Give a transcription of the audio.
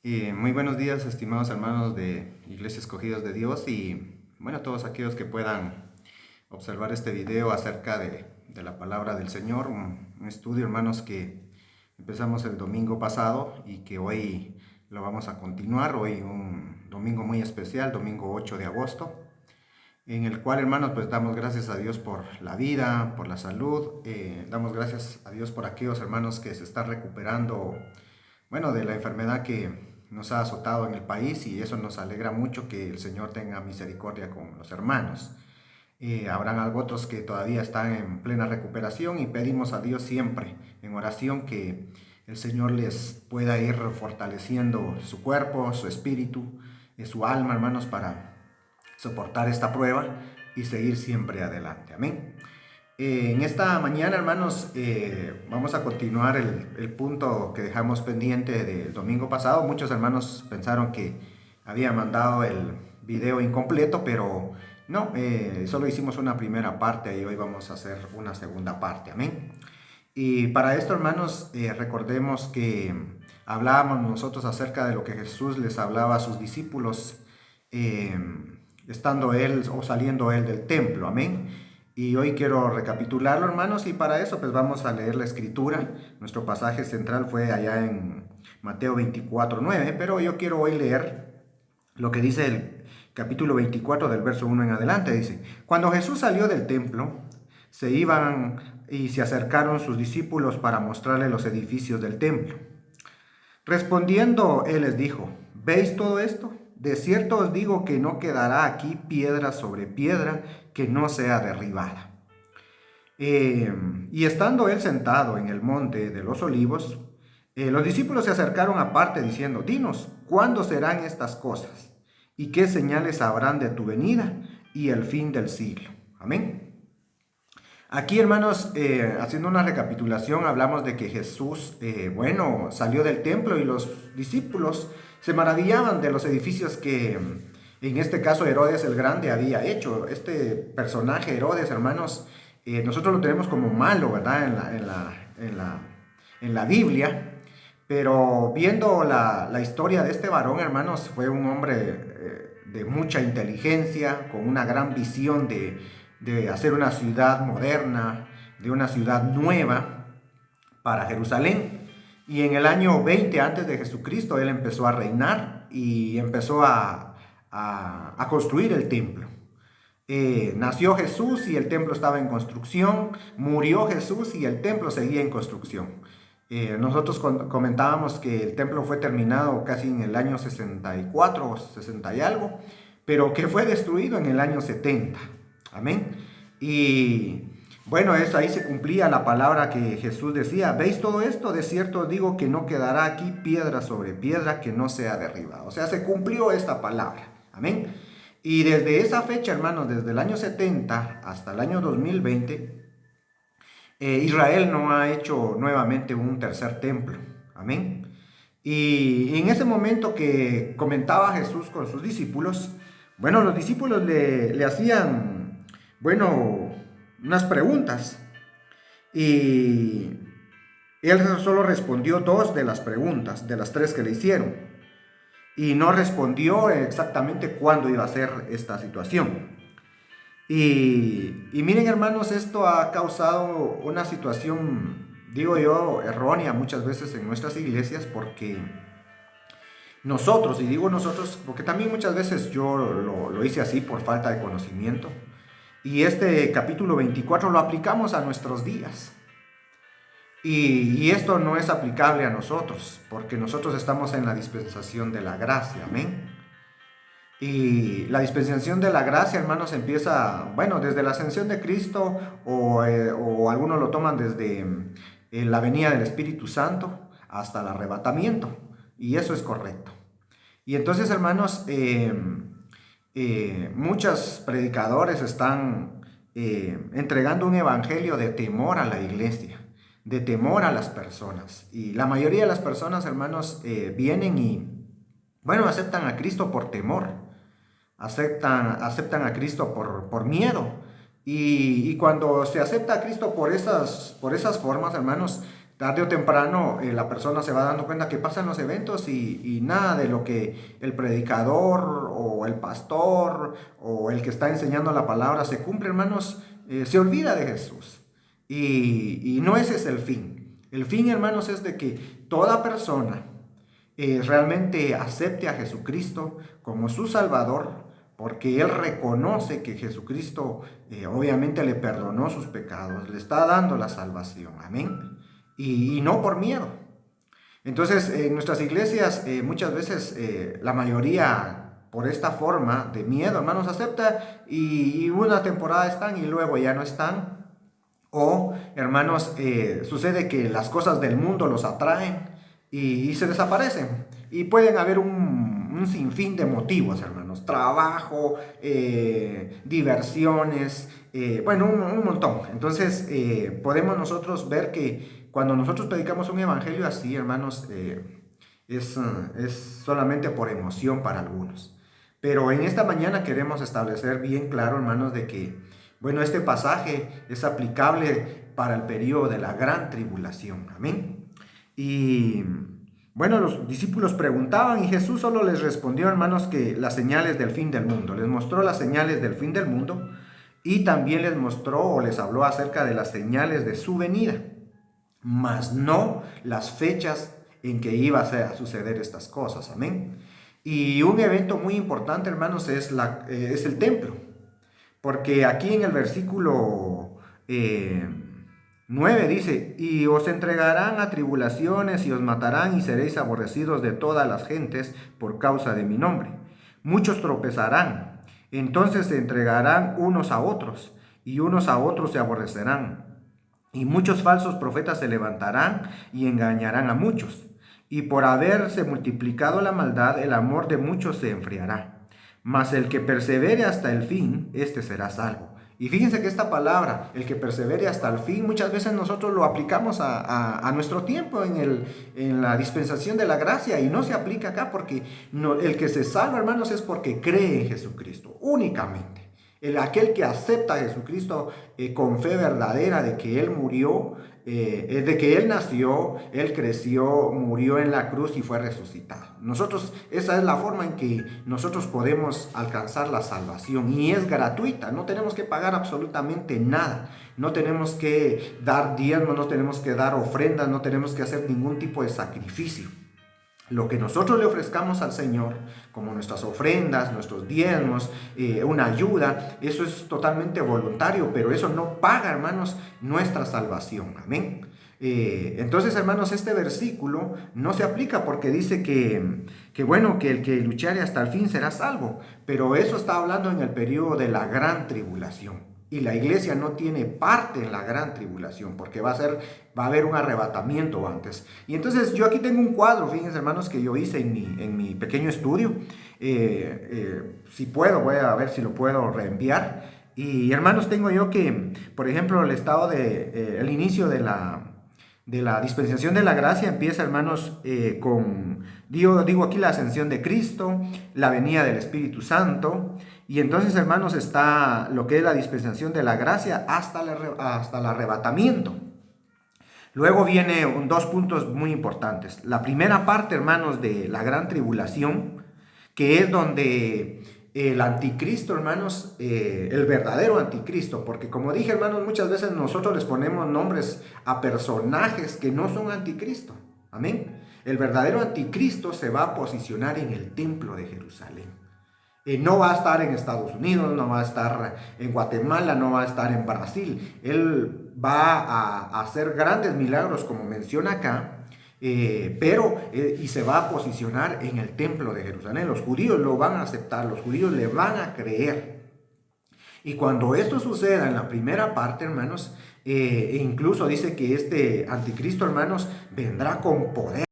Y muy buenos días, estimados hermanos de Iglesia Escogidos de Dios y bueno, todos aquellos que puedan observar este video acerca de la palabra del Señor, un estudio, hermanos, que empezamos el domingo pasado y que hoy lo vamos a continuar, hoy un domingo muy especial, domingo 8 de agosto, en el cual, hermanos, pues damos gracias a Dios por la vida, por la salud, damos gracias a Dios por aquellos hermanos que se están recuperando, bueno, de la enfermedad que nos ha azotado en el país, y eso nos alegra mucho, que el Señor tenga misericordia con los hermanos. Habrán algo otros que todavía están en plena recuperación y pedimos a Dios siempre en oración que el Señor les pueda ir fortaleciendo su cuerpo, su espíritu, su alma, hermanos, para soportar esta prueba y seguir siempre adelante. Amén. En esta mañana, hermanos, vamos a continuar el punto que dejamos pendiente del domingo pasado. Muchos hermanos pensaron que había mandado el video incompleto, pero no, solo hicimos una primera parte y hoy vamos a hacer una segunda parte. Amén. Y para esto, hermanos, recordemos que hablábamos nosotros acerca de lo que Jesús les hablaba a sus discípulos, eh, estando él o saliendo él del templo. Amén. Y hoy quiero recapitularlo, hermanos, y para eso pues vamos a leer la escritura. Nuestro pasaje central fue allá en Mateo 24:9, pero yo quiero hoy leer lo que dice el capítulo 24 del verso 1 en adelante. Dice: cuando Jesús salió del templo, se iban y se acercaron sus discípulos para mostrarle los edificios del templo. Respondiendo, él les dijo: ¿veis todo esto? De cierto os digo que no quedará aquí piedra sobre piedra que no sea derribada. Y estando él sentado en el monte de los olivos, los discípulos se acercaron aparte diciendo: dinos, ¿cuándo serán estas cosas? ¿Y qué señales habrán de tu venida y el fin del siglo? Amén. Aquí, hermanos, haciendo una recapitulación, hablamos de que Jesús, bueno, salió del templo y los discípulos se maravillaban de los edificios que, en este caso, Herodes el Grande había hecho. Este personaje, Herodes, hermanos, nosotros lo tenemos como malo, ¿verdad? En la Biblia, pero viendo la historia de este varón, hermanos, fue un hombre de mucha inteligencia, con una gran visión de hacer una ciudad moderna, de una ciudad nueva para Jerusalén. Y en el año 20 antes de Jesucristo, él empezó a reinar y empezó a construir el templo. Nació Jesús y el templo estaba en construcción, murió Jesús y el templo seguía en construcción. Nosotros comentábamos que el templo fue terminado casi en el año 64 o 60 y algo, pero que fue destruido en el año 70. Amén. Y bueno, ahí se cumplía la palabra que Jesús decía: ¿veis todo esto? De cierto os digo que no quedará aquí piedra sobre piedra que no sea derribada. O sea, se cumplió esta palabra. Amén. Y desde esa fecha, hermanos, desde el año 70 hasta el año 2020, Israel no ha hecho nuevamente un tercer templo. Amén. Y en ese momento que comentaba Jesús con sus discípulos, bueno, los discípulos le hacían, bueno, unas preguntas. Y él solo respondió dos de las preguntas, de las tres que le hicieron. Y no respondió exactamente cuándo iba a ser esta situación. Y miren, hermanos, esto ha causado una situación, digo yo, errónea muchas veces en nuestras iglesias, porque nosotros, y digo nosotros porque también muchas veces yo lo hice así por falta de conocimiento, y este capítulo 24 lo aplicamos a nuestros días. Y esto no es aplicable a nosotros, porque nosotros estamos en la dispensación de la gracia. Amén. Y la dispensación de la gracia, hermanos, empieza, bueno, desde la ascensión de Cristo, o algunos lo toman desde la venida del Espíritu Santo hasta el arrebatamiento. Y eso es correcto. Y entonces, hermanos, muchos predicadores están entregando un evangelio de temor a la iglesia, de temor a las personas. Y la mayoría de las personas, hermanos, vienen y, bueno, aceptan a Cristo por temor. Aceptan a Cristo por miedo. Y cuando se acepta a Cristo por esas formas, hermanos, tarde o temprano la persona se va dando cuenta que pasan los eventos y nada de lo que el predicador o el pastor o el que está enseñando la palabra se cumple, hermanos, se olvida de Jesús. Y no ese es el fin. El fin, hermanos, es de que toda persona realmente acepte a Jesucristo como su Salvador, porque él reconoce que Jesucristo obviamente le perdonó sus pecados, le está dando la salvación, amén, y no por miedo. Entonces, en nuestras iglesias muchas veces la mayoría por esta forma de miedo, hermanos, acepta y una temporada están y luego ya no están. O, hermanos, sucede que las cosas del mundo los atraen y se desaparecen. Y pueden haber un sinfín de motivos, hermanos. Trabajo, diversiones, bueno, un montón. Entonces, podemos nosotros ver que cuando nosotros predicamos un evangelio así, hermanos, es solamente por emoción para algunos. Pero en esta mañana queremos establecer bien claro, hermanos, de que, bueno, este pasaje es aplicable para el periodo de la gran tribulación. Amén. Y bueno, los discípulos preguntaban y Jesús solo les respondió, hermanos, que las señales del fin del mundo. Les mostró las señales del fin del mundo y también les mostró o les habló acerca de las señales de su venida, mas no las fechas en que iba a suceder estas cosas. Amén. Y un evento muy importante, hermanos, es el templo. Porque aquí en el versículo 9 dice, y os entregarán a tribulaciones y os matarán y seréis aborrecidos de todas las gentes por causa de mi nombre. Muchos tropezarán, entonces se entregarán unos a otros y unos a otros se aborrecerán. Y muchos falsos profetas se levantarán y engañarán a muchos. Y por haberse multiplicado la maldad, el amor de muchos se enfriará. Mas el que persevere hasta el fin, este será salvo. Y fíjense que esta palabra, el que persevere hasta el fin, muchas veces nosotros lo aplicamos a nuestro tiempo en la dispensación de la gracia y no se aplica acá porque el que se salva, hermanos, es porque cree en Jesucristo, únicamente. Aquel que acepta a Jesucristo con fe verdadera de que Él murió, de que Él nació, Él creció, murió en la cruz y fue resucitado. Esa es la forma en que nosotros podemos alcanzar la salvación y es gratuita, no tenemos que pagar absolutamente nada, no tenemos que dar diezmos, no tenemos que dar ofrendas, no tenemos que hacer ningún tipo de sacrificio. Lo que nosotros le ofrezcamos al Señor, como nuestras ofrendas, nuestros diezmos, una ayuda, eso es totalmente voluntario, pero eso no paga, hermanos, nuestra salvación. Amén. Entonces, hermanos, este versículo no se aplica porque dice que bueno, que el que luchare hasta el fin será salvo, pero eso está hablando en el periodo de la gran tribulación. Y la iglesia no tiene parte en la gran tribulación porque va a haber un arrebatamiento antes. Y entonces yo aquí tengo un cuadro, fíjense, hermanos, que yo hice en mi pequeño estudio. Si puedo, voy a ver si lo puedo reenviar. Y hermanos, tengo yo que, por ejemplo, el inicio de la dispensación de la gracia empieza, hermanos, digo aquí la ascensión de Cristo, la venida del Espíritu Santo. Y entonces, hermanos, está lo que es la dispensación de la gracia hasta el arrebatamiento. Luego vienen dos puntos muy importantes. La primera parte, hermanos, de la gran tribulación, que es donde el anticristo, hermanos, el verdadero anticristo, porque como dije, hermanos, muchas veces nosotros les ponemos nombres a personajes que no son anticristo. Amén. El verdadero anticristo se va a posicionar en el templo de Jerusalén. No va a estar en Estados Unidos, no va a estar en Guatemala, no va a estar en Brasil. Él va a hacer grandes milagros, como menciona acá, y se va a posicionar en el templo de Jerusalén. Los judíos lo van a aceptar, los judíos le van a creer. Y cuando esto suceda en la primera parte, hermanos, incluso dice que este anticristo, hermanos, vendrá con poder.